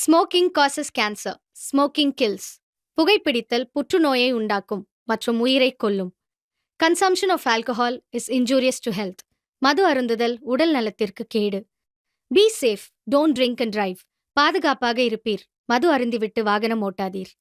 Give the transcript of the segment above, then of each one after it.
Smoking causes cancer. Smoking kills. புகைப்பிடித்தல் புற்றுநோயை உண்டாக்கும் மற்றும் உயிரை கொல்லும். Consumption of alcohol is injurious to health. மது அருந்துதல் உடல் நலத்திற்கு கேடு. Be safe, don't drink and drive. பாதுகாப்பாக இருப்பீர். மது அருந்திவிட்டு வாகனம் ஓட்டாதீர்.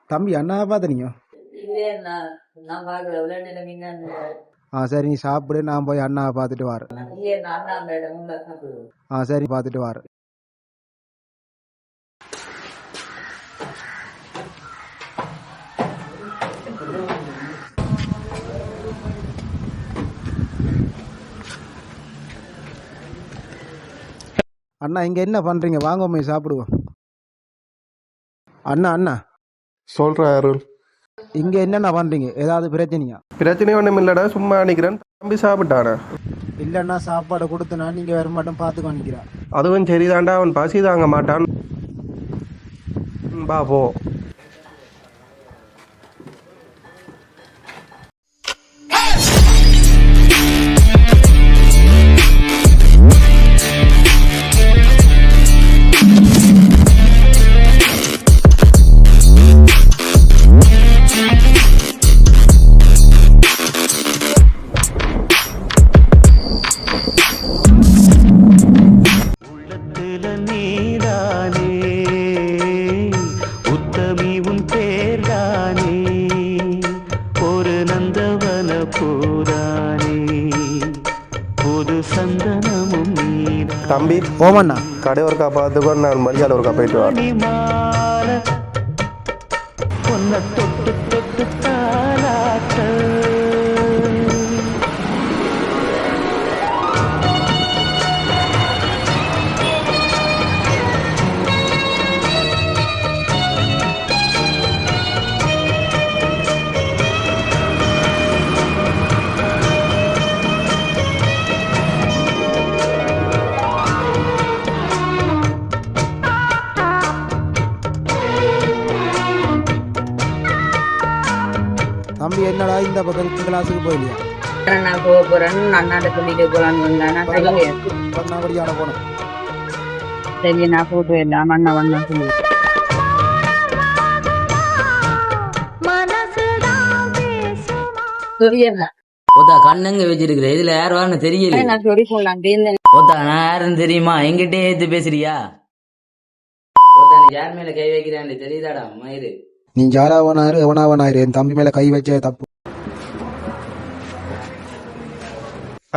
தம்பி அண்ணா பார்த்தீங்க? சரி, நீ சாப்பிடு, நான் போய் அண்ணாவை பார்த்துட்டு வரேன். சரி, பார்த்துட்டு வரேன். அண்ணா இங்க என்ன பண்றீங்க? வாங்க போய் சாப்பிடுவோம். அண்ணா அண்ணா சொல்ற அருள், இங்க என்னென்ன பண்றீங்க? ஏதாவது பிரச்சனையா? பிரச்சனை ஒன்றும் இல்லடா, சும்மா நினைக்கிறேன். தம்பி சாப்பிட்டானா? இல்லைன்னா சாப்பாடை கொடுத்தனா நீங்க வேற மட்டும் பார்த்து காணிக்கிறான். அதுவும் சரிதான்டா, அவன் பசி தாங்க மாட்டான். பா போ. தம்பி ஓமண்ணா, கடை ஒருக்கா பார்த்துக்கோ, நான் மரியாதை ஒருக்கா போயிட்டு வரேன். தம்பி என்னடா இந்த பக்கம் கிளாஸுக்கு போயிலையா? நான் போக போறேன், அண்ணாட்ட சொல்லிட்டு போலான்னு வந்தேன். பண்ணாபடியான போனோம். சரி, நான் போட்டு எல்லாம் அண்ணா வந்தா சொல்லி ஓத்தா கண்ணுங்க வச்சிருக்கிற, இதுல யாருவான்னு தெரியல. நான் சொல்லி போலாம். ஓத்தா நான் யாருன்னு தெரியுமா? எங்கிட்டே ஏத்து பேசுறியா? ஓத்தா நீ யார் மேல கை வைக்கிறான்னு தெரியுதாடா மயிறு? நீ யாராவனாரு எவனாவனாரு, என் தம்பி மேல கை வச்ச தப்பு.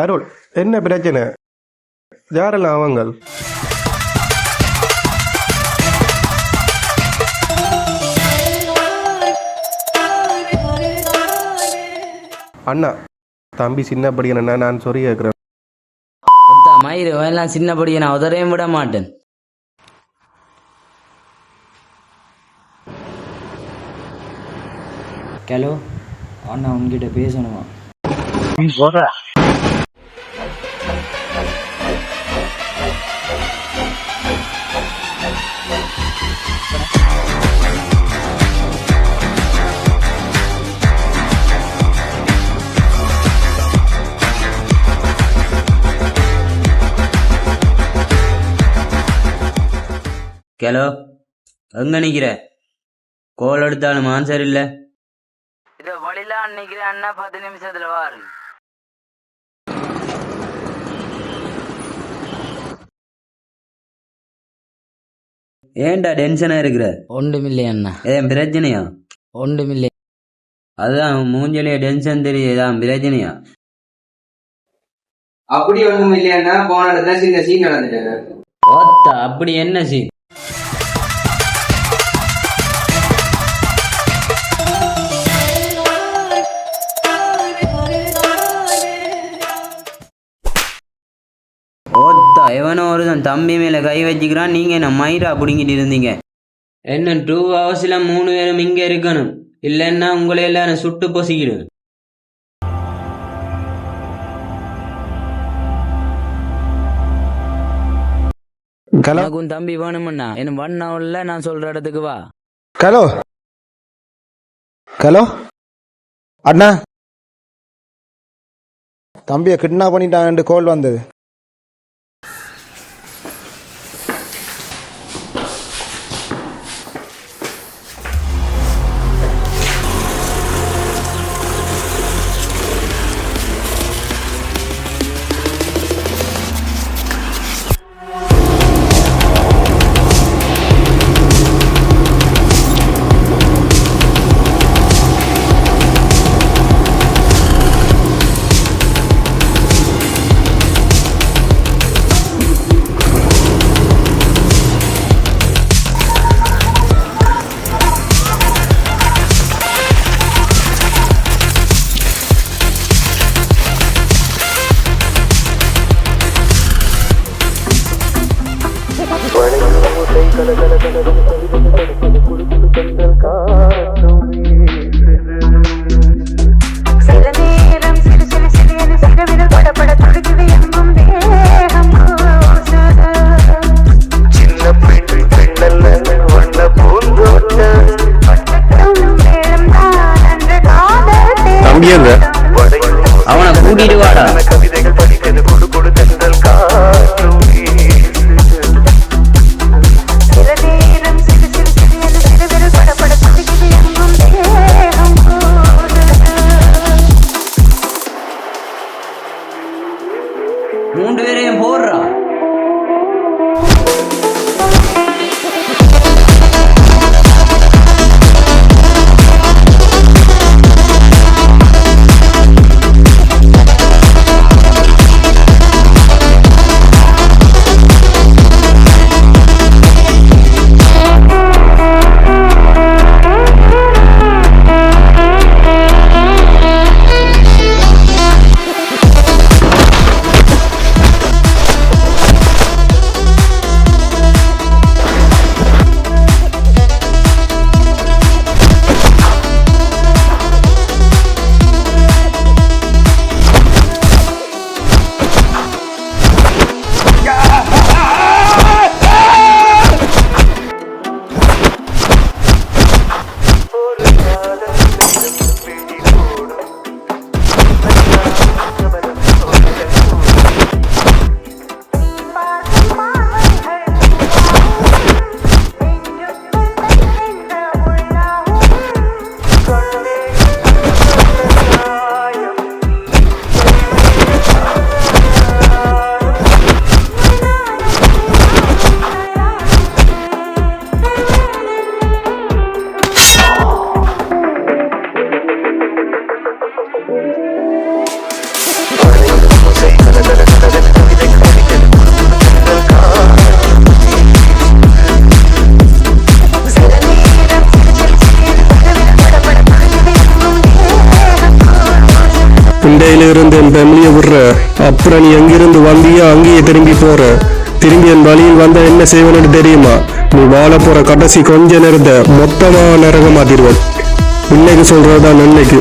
அருள், என்ன பிரச்சனை? யாரெல்லாம் அவங்க? அண்ணா, தம்பி சின்ன படிக்கணும்னா நான் சொல்லி கேட்கிறேன். ஓத்தா மயிறு எல்லாம் சின்ன படிக்க நான் உதறையும் விட மாட்டேன். ஹலோ அண்ணா, உன்கிட்ட பேசணுமா? ஹலோ, எங்க நிக்கிற? கோல் எடுத்தாலும் ஆன்சர் இல்ல. இத வழிலாம் நிக்கிறேன் அண்ணா, 10 நிமிஷத்துல வாரு. ஏன்டா டென்ஷனா இருக்கிற? ஒன்றுமில்லை அண்ணா, ஏன் பிரச்சனையா? ஒன்றுமில்லை. அதுதான் மூஞ்சலிய டென்ஷன் தெரியுது, ஏதான் பிரச்சனையா? அப்படி ஒண்ணும் இல்லையா, போன இடத்துல சின்ன சீன் நடந்துட்டாரு. ஓத்தா, அப்படி என்ன சீன்? ஓத்தா, எவனோ ஒருத்தன் தம்பி மேல கை வச்சுக்கிறான், நீங்க என்ன மயிரா புடுங்கிட்டு இருந்தீங்க. என்ன 2 ஹவர்ஸ்ல 3 பேரும் இங்க இருக்கணும், இல்லைன்னா உங்களை எல்லாரும் சுட்டு பொசிக்கிடும். உன் தம்பி வேணும்னா என்ன 1 ஹவர்ல நான் சொல்ற இடத்துக்கு வா. ஹலோ ஹலோ அண்ணா, தம்பியை கிட்னாப் பண்ணிட்டாங்கன்னு கால் வந்தது. அவனை கூட்டிட்டு வாடா. மூன்று பேரையும் போடுறா. இருந்து என் ஃபேமிலியை விடுற, அப்புறம் நீ எங்கிருந்து வந்தியோ அங்கேயே திரும்பி போற. திரும்பி என் வழியில் வந்தா என்ன செய்வேன்னு தெரியுமா? நீ வாழ போற கடைசி கொஞ்ச நேரத்தை மொத்தமா நரக மாத்திடுவேன். இன்னைக்கு சொல்றதுதான் இன்னைக்கு.